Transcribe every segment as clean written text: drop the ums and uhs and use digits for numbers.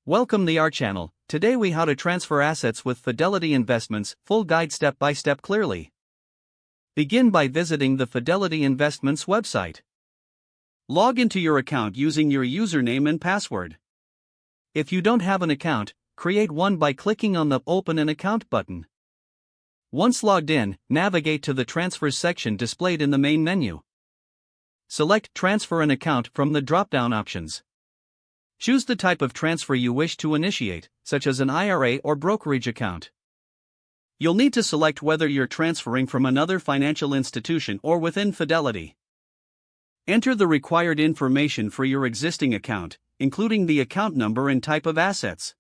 Welcome to our channel. Today we how to transfer assets with Fidelity Investments, full guide step by step clearly. Begin by visiting the Fidelity Investments website. Log into your account using your username and password. If you don't have an account, create one by clicking on the Open an Account button. Once logged in, navigate to the Transfers section displayed in the main menu. Select Transfer an Account from the drop-down options. Choose the type of transfer you wish to initiate, such as an IRA or brokerage account. You'll need to select whether you're transferring from another financial institution or within Fidelity. Enter the required information for your existing account, including the account number and type of assets.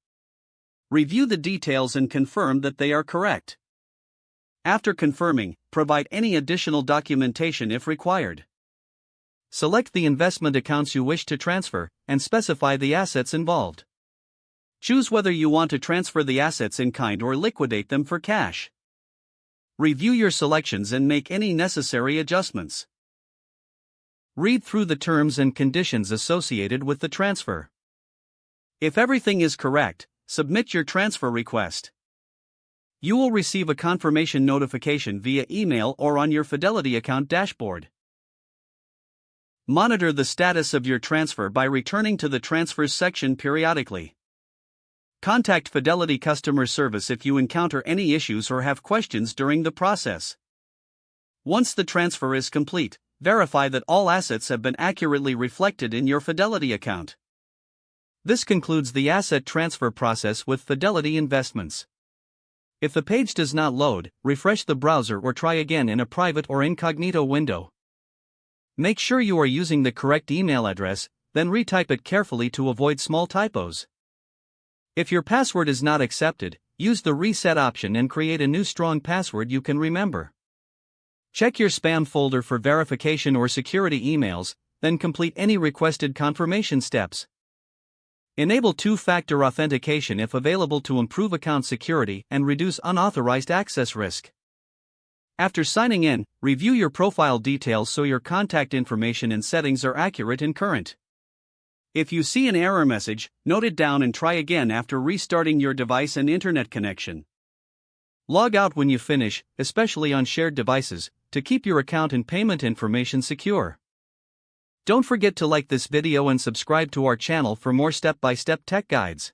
Review the details and confirm that they are correct. After confirming, provide any additional documentation if required. Select the investment accounts you wish to transfer, and specify the assets involved. Choose whether you want to transfer the assets in kind or liquidate them for cash. Review your selections and make any necessary adjustments. Read through the terms and conditions associated with the transfer. If everything is correct, submit your transfer request. You will receive a confirmation notification via email or on your Fidelity account dashboard. Monitor the status of your transfer by returning to the Transfers section periodically. Contact Fidelity Customer Service if you encounter any issues or have questions during the process. Once the transfer is complete, verify that all assets have been accurately reflected in your Fidelity account. This concludes the asset transfer process with Fidelity Investments. If the page does not load, refresh the browser or try again in a private or incognito window. Make sure you are using the correct email address, then retype it carefully to avoid small typos. If your password is not accepted, use the reset option and create a new strong password you can remember. Check your spam folder for verification or security emails, then complete any requested confirmation steps. Enable two-factor authentication if available to improve account security and reduce unauthorized access risk. After signing in, review your profile details so your contact information and settings are accurate and current. If you see an error message, note it down and try again after restarting your device and internet connection. Log out when you finish, especially on shared devices, to keep your account and payment information secure. Don't forget to like this video and subscribe to our channel for more step-by-step tech guides.